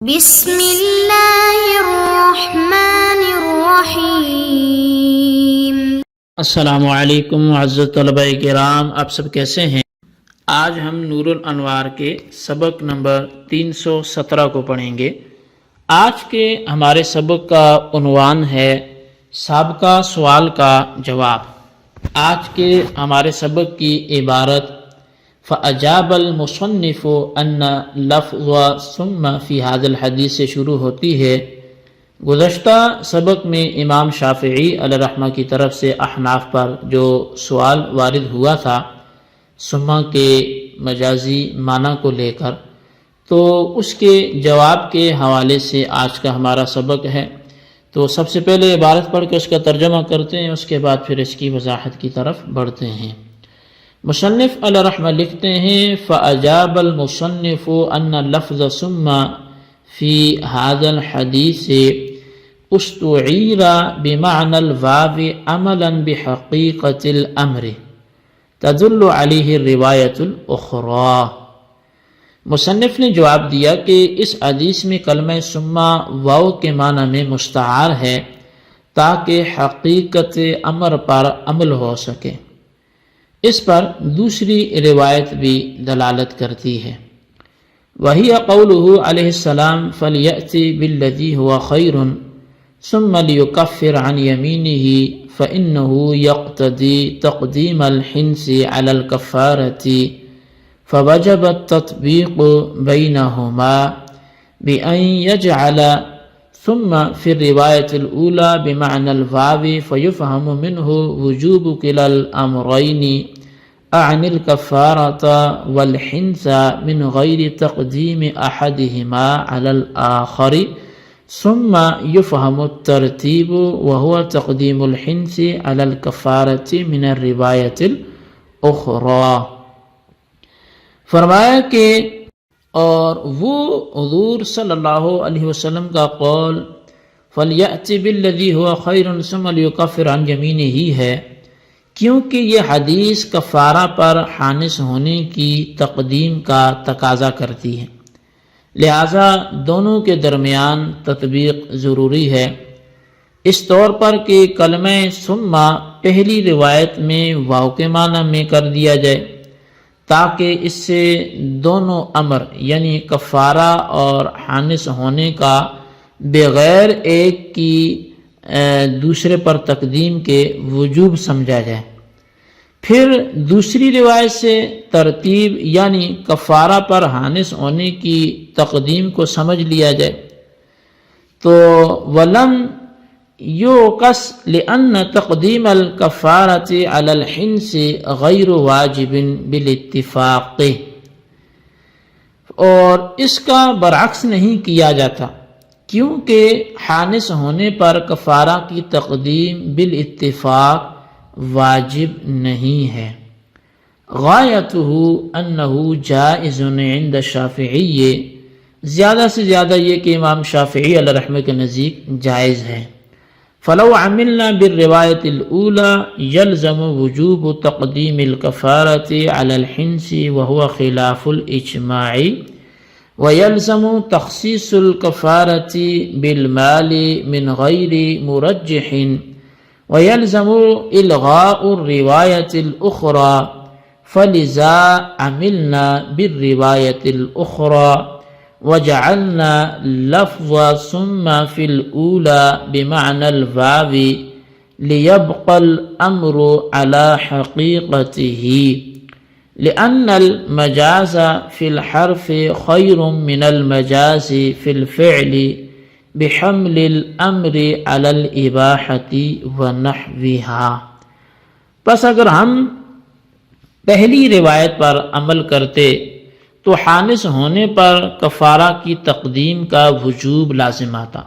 بسم اللہ الرحمن الرحیم۔ السلام علیکم معزز طلباء کرام، آپ سب کیسے ہیں؟ آج ہم نور الانوار کے سبق نمبر 317 کو پڑھیں گے۔ آج کے ہمارے سبق کا عنوان ہے سابقہ سوال کا جواب۔ آج کے ہمارے سبق کی عبارت فَأَجَابَ الْمُصَنِّفُ أَنَّ لَفْظَ ثُمَّ فِي هَذَا الْحَدِيث سے شروع ہوتی ہے۔ گزشتہ سبق میں امام شافعی علیہ رحمہ کی طرف سے احناف پر جو سوال وارد ہوا تھا ثم کے مجازی معنی کو لے کر، تو اس کے جواب کے حوالے سے آج کا ہمارا سبق ہے۔ تو سب سے پہلے عبارت پڑھ کے اس کا ترجمہ کرتے ہیں، اس کے بعد پھر اس کی وضاحت کی طرف بڑھتے ہیں۔ مصنف علیہ رحمہ لکھتے ہیں فَأَجَابَ الْمُصَنِّفُ أَنَّ لَفْظَ ثُمَّ فِي هَذَا الْحَدِيثِ اُسْتُعِيرَ بِمَعْنَى الْوَاوِ عَمَلًا بِحَقِيقَةِ الْأَمْرِ تَدُلُّ عَلَيْهِ الرِّوَايَةُ الْأُخْرَى۔ مصنف نے جواب دیا کہ اس حدیث میں کلمہ ثم واو کے معنی میں مستعار ہے تاکہ حقیقت امر پر عمل ہو سکے۔ اس پر دوسری روایت بھی دلالت کرتی ہے۔ وَهِيَ قَوْلُهُ علیہ السلام فَلْيَأْتِ بِالَّذِي هُوَ خَيْرٌ ثُمَّ لِيُكَفِّرْ عَنْ يَمِينِهِ فَإِنَّهُ يَقْتَضِي تَقْدِيمَ الْحِنْثِ عَلَى الْكَفَّارَةِ فَوَجَبَ التَّطْبِيقُ بَيْنَهُمَا بِأَنْ يَجْعَلَ ثُمَّ فِي الرِّوَايَةِ الْأُولَى بِمَعْنَى الْوَاوِ فَيُفْهَمُ مِنْهُ وُجُوبُ كِلَا الْأَمْرَيْنِ أعني الكفارة والحنث من غير تقديم أحدهما على الآخر، ثم يفهم الترتيب وهو تقديم الحنث على الكفارة من الرواية الأخرى۔ فرمایا کہ اور وہ حضور صلی اللہ علیہ وسلم کا قول فَلْيَأْتِ بِالَّذِي هُوَ خَيْرٌ ثُمَّ لِيُكَفِّرْ عَنْ يَمِينِهِ ہے، کیونکہ یہ حدیث کفارہ پر حانث ہونے کی تقدیم کا تقاضا کرتی ہے، لہذا دونوں کے درمیان تطبیق ضروری ہے، اس طور پر کہ کلمہ ثم پہلی روایت میں واو کے معنی میں کر دیا جائے تاکہ اس سے دونوں امر یعنی کفارہ اور حانث ہونے کا بغیر ایک کی دوسرے پر تقدیم کے وجوب سمجھا جائے۔ پھر دوسری روایت سے ترتیب یعنی کفارہ پر حانث ہونے کی تقدیم کو سمجھ لیا جائے۔ تو وَلَمْ يُوْقَسْ لِأَنَّ تَقْدِيمَ الْكَفَّارَةِ عَلَى الْحِنْثِ غَيْرُ وَاجِبٍ بِالِاتِّفَاقِ، اور اس کا برعکس نہیں کیا جاتا کیونکہ حانث ہونے پر کفارہ کی تقدیم بالاتفاق واجب نہیں ہے۔ غایتہ انہ جائز عند الشافعی، زیادہ سے زیادہ یہ کہ امام شافعی علیہ رحمہ کے نزدیک جائز ہے۔ فلو عملنا بالروایت الاولى يلزم وجوب تقدیم الکفارۃ علی الحنث وهو خلاف الاجماع، ويلزم تخصيص الكفارة بالمال من غير مرجح، ويلزم إلغاء الرواية الأخرى، فلذا عملنا بالرواية الأخرى وجعلنا لفظ ثم في الأولى بمعنى الواو ليبقى الأمر على حقيقته، لأن المجاز في الحرف خير من المجاز في الفعل بحمل الأمر على الإباحة ونحوها۔ پس اگر ہم پہلی روایت پر عمل کرتے تو حانث ہونے پر کفارہ کی تقدیم کا وجوب لازم آتا،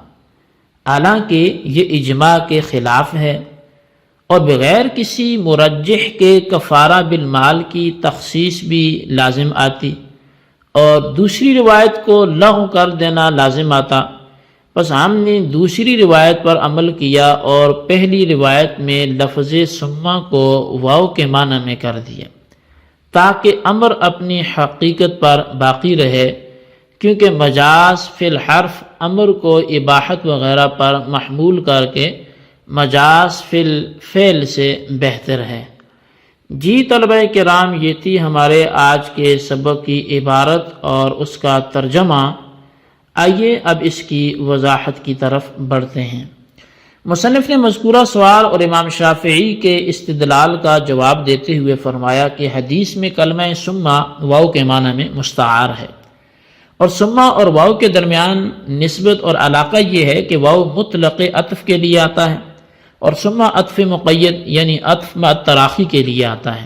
حالانکہ یہ اجماع کے خلاف ہے، اور بغیر کسی مرجح کے کفارہ بالمال کی تخصیص بھی لازم آتی اور دوسری روایت کو لغو کر دینا لازم آتا۔ پس ہم نے دوسری روایت پر عمل کیا اور پہلی روایت میں لفظ ثم کو واو کے معنی میں کر دیا تاکہ امر اپنی حقیقت پر باقی رہے کیونکہ مجاز فی الحرف امر کو اباحت وغیرہ پر محمول کر کے مجاز فی الفعل سے بہتر ہے۔ جی طلبہ کرام، یہ تھی ہمارے آج کے سبق کی عبارت اور اس کا ترجمہ۔ آئیے اب اس کی وضاحت کی طرف بڑھتے ہیں۔ مصنف نے مذکورہ سوال اور امام شافعی کے استدلال کا جواب دیتے ہوئے فرمایا کہ حدیث میں کلمہ ثم واو کے معنی میں مستعار ہے، اور ثم اور واو کے درمیان نسبت اور علاقہ یہ ہے کہ واو مطلق عطف کے لیے آتا ہے اور ثم عطف مقید یعنی عطف مع التراخی کے لیے آتا ہے۔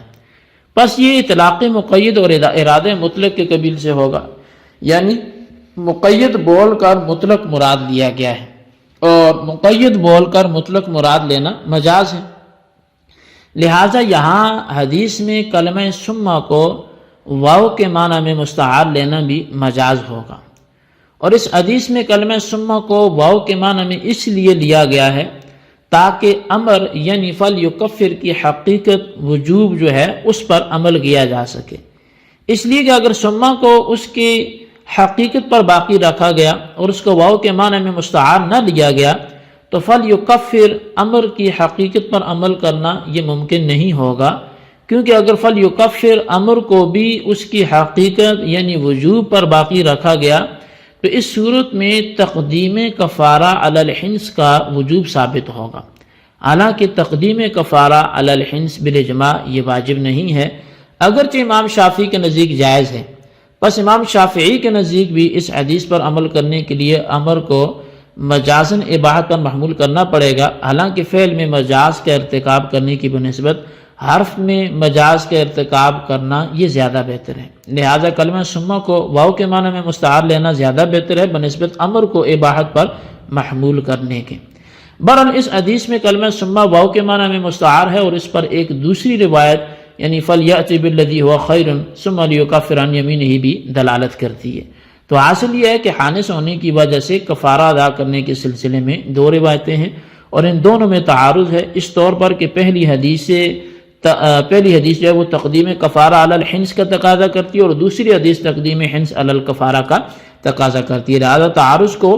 پس یہ اطلاق مقید اور ارادہ مطلق کے قبیل سے ہوگا، یعنی مقید بول کر مطلق مراد لیا گیا ہے، اور مقید بول کر مطلق مراد لینا مجاز ہے۔ لہٰذا یہاں حدیث میں کلمہ ثم کو واو کے معنی میں مستعار لینا بھی مجاز ہوگا، اور اس حدیث میں کلمہ ثم کو واو کے معنی میں اس لیے لیا گیا ہے تاکہ امر یعنی فلیکفر کی حقیقت وجوب جو ہے اس پر عمل کیا جا سکے۔ اس لیے کہ اگر ثم کو اس کی حقیقت پر باقی رکھا گیا اور اس کو واو کے معنی میں مستعار نہ لیا گیا تو فلیکفر امر کی حقیقت پر عمل کرنا یہ ممکن نہیں ہوگا، کیونکہ اگر فلیکفر امر کو بھی اس کی حقیقت یعنی وجوب پر باقی رکھا گیا تو اس صورت میں تقدیم کفارہ علی الحنس کا وجوب ثابت ہوگا، حالانکہ تقدیم کفارہ علی الحنس بالاجماع یہ واجب نہیں ہے، اگرچہ امام شافعی کے نزدیک جائز ہے۔ بس امام شافعی کے نزدیک بھی اس حدیث پر عمل کرنے کے لیے امر کو مجازن اباحت پر محمول کرنا پڑے گا، حالانکہ فعل میں مجاز کا ارتکاب کرنے کی بنسبت حرف میں مجاز کا ارتکاب کرنا یہ زیادہ بہتر ہے۔ لہذا کلمہ ثم کو واو کے معنی میں مستعار لینا زیادہ بہتر ہے بنسبت امر کو اباحت پر محمول کرنے کے۔ برحال اس حدیث میں کلمہ ثم واو کے معنی میں مستعار ہے، اور اس پر ایک دوسری روایت یعنی فَلْيَأْتِ بِالَّذِي هُوَ خَيْرٌ ثُمَّ لِيُكَفِّرْ عَنْ يَمِينِهِ بھی دلالت کرتی ہے۔ تو حاصل یہ ہے کہ حانث ہونے کی وجہ سے کفارہ ادا کرنے کے سلسلے میں دو روایتیں ہیں، اور ان دونوں میں تعارض ہے، اس طور پر کہ پہلی حدیث جو ہے وہ تقدیم کفارہ علی الحنس کا تقاضا کرتی ہے، اور دوسری حدیث تقدیم حنس علی الکفارہ کا تقاضا کرتی ہے۔ لہذا تعارض کو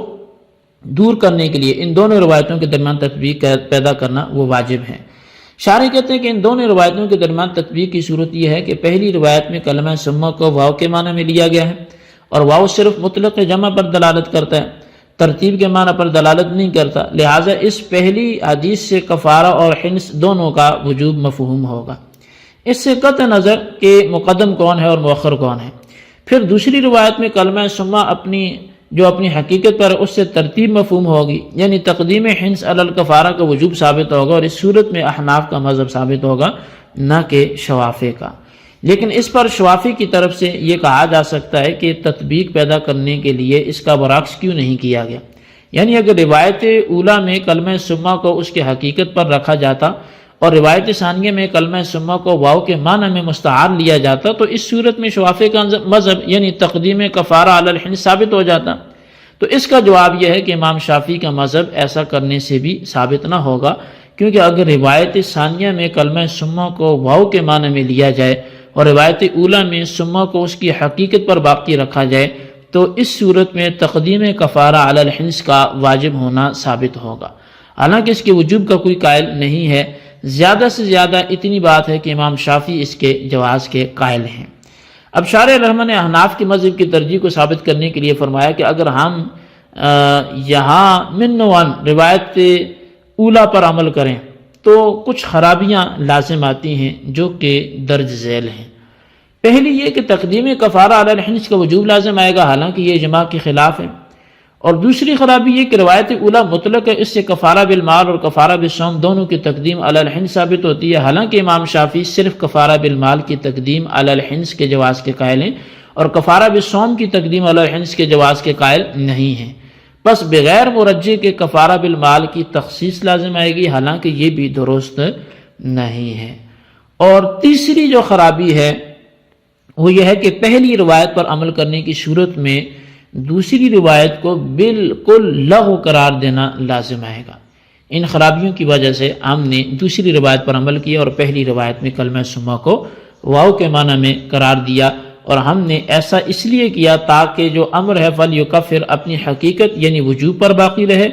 دور کرنے کے لیے ان دونوں روایتوں کے درمیان تطبیق پیدا کرنا وہ واجب ہے۔ شارح کہتے ہیں کہ ان دونوں روایتوں کے درمیان تطبیق کی صورت یہ ہے کہ پہلی روایت میں کلمہ ثم کو واو کے معنی میں لیا گیا ہے، اور واو صرف مطلق جمع پر دلالت کرتا ہے، ترتیب کے معنی پر دلالت نہیں کرتا، لہٰذا اس پہلی حدیث سے کفارہ اور حنس دونوں کا وجوب مفہوم ہوگا۔ اس سے قطع نظر کہ مقدم کون ہے اور مؤخر کون ہے۔ پھر دوسری روایت میں کلمہ ثم جو اپنی حقیقت پر اس سے ترتیب مفہوم ہوگی، یعنی تقدیم حنس علی الکفارہ کا وجوب ثابت ہوگا، اور اس صورت میں احناف کا مذہب ثابت ہوگا نہ کہ شوافی کا۔ لیکن اس پر شوافی کی طرف سے یہ کہا جا سکتا ہے کہ تطبیق پیدا کرنے کے لیے اس کا برعکس کیوں نہیں کیا گیا، یعنی اگر روایت اولیٰ میں کلمہ ثم کو اس کی حقیقت پر رکھا جاتا اور روایت ثانیہ میں کلمہ ثم کو واو کے معنی میں مستعار لیا جاتا تو اس صورت میں شوافی کا مذہب یعنی تقدیم کفارہ علی الحنس ثابت ہو جاتا۔ تو اس کا جواب یہ ہے کہ امام شافعی کا مذہب ایسا کرنے سے بھی ثابت نہ ہوگا، کیونکہ اگر روایت ثانیہ میں کلمہ ثم کو واو کے معنی میں لیا جائے اور روایت اولیٰ میں ثم کو اس کی حقیقت پر باقی رکھا جائے تو اس صورت میں تقدیم کفارہ علی الحنس کا واجب ہونا ثابت ہوگا، حالانکہ اس کے وجوب کا کوئی قائل نہیں ہے۔ زیادہ سے زیادہ اتنی بات ہے کہ امام شافعی اس کے جواز کے قائل ہیں۔ اب شارح رحمہ نے احناف کی مذہب کی ترجیح کو ثابت کرنے کے لیے فرمایا کہ اگر ہم یہاں من روایت اولیٰ پر عمل کریں تو کچھ خرابیاں لازم آتی ہیں جو کہ درج ذیل ہیں۔ پہلی یہ کہ تقدیم کفارہ علی الحنس کا وجوب لازم آئے گا، حالانکہ یہ اجماع کے خلاف ہے، اور دوسری خرابی یہ کہ روایت اولیٰ مطلق ہے، اس سے کفارہ بالمال اور کفارہ بالصوم دونوں کی تقدیم علی الحنس ثابت ہوتی ہے، حالانکہ امام شافعی صرف کفارہ بالمال کی تقدیم علی الحنس کے جواز کے قائل ہیں اور کفارہ بالصوم کی تقدیم علی الحنس کے جواز کے قائل نہیں ہیں۔ بس بغیر مرجح کے کفارہ بالمال کی تخصیص لازم آئے گی، حالانکہ یہ بھی درست نہیں ہے۔ اور تیسری جو خرابی ہے وہ یہ ہے کہ پہلی روایت پر عمل کرنے کی صورت میں دوسری روایت کو بالکل لغو قرار دینا لازم آئے گا۔ ان خرابیوں کی وجہ سے ہم نے دوسری روایت پر عمل کیا اور پہلی روایت میں کلمہ ثم کو واو کے معنی میں قرار دیا، اور ہم نے ایسا اس لیے کیا تاکہ جو امر ہے فلیکفر اپنی حقیقت یعنی وجوب پر باقی رہے،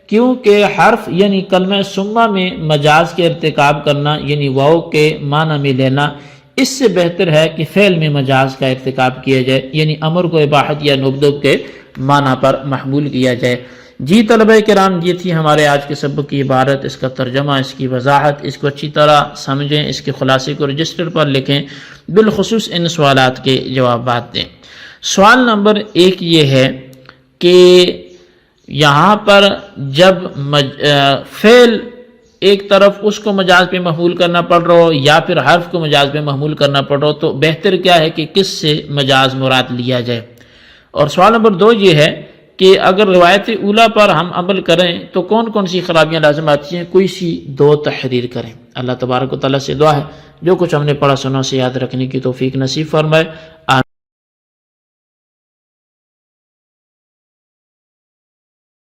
کیونکہ حرف یعنی کلمہ سمہ میں مجاز کے ارتکاب کرنا یعنی واو کے معنی میں لینا اس سے بہتر ہے کہ فعل میں مجاز کا ارتکاب کیا جائے، یعنی امر کو اباحت یا نبوت کے معنی پر محمول کیا جائے۔ جی طلبہ کرام، یہ تھی ہمارے آج کے سبق کی عبارت، اس کا ترجمہ، اس کی وضاحت، اس کو اچھی طرح سمجھیں، اس کے خلاصے کو رجسٹر پر لکھیں، بالخصوص ان سوالات کے جوابات دیں۔ سوال نمبر 1 یہ ہے کہ یہاں پر جب فعل ایک طرف اس کو مجاز پہ محمول کرنا پڑ رہا ہو یا پھر حرف کو مجاز پہ محمول کرنا پڑ رہا ہو تو بہتر کیا ہے کہ کس سے مجاز مراد لیا جائے۔ اور سوال نمبر 2 یہ ہے کہ اگر روایت اولیٰ پر ہم عمل کریں تو کون کون سی خرابیاں لازم آتی ہیں، کوئی سی 2 تحریر کریں۔ اللہ تبارک و تعالیٰ سے دعا ہے جو کچھ ہم نے پڑھا سنا سے یاد رکھنے کی توفیق نصیب فرمائے۔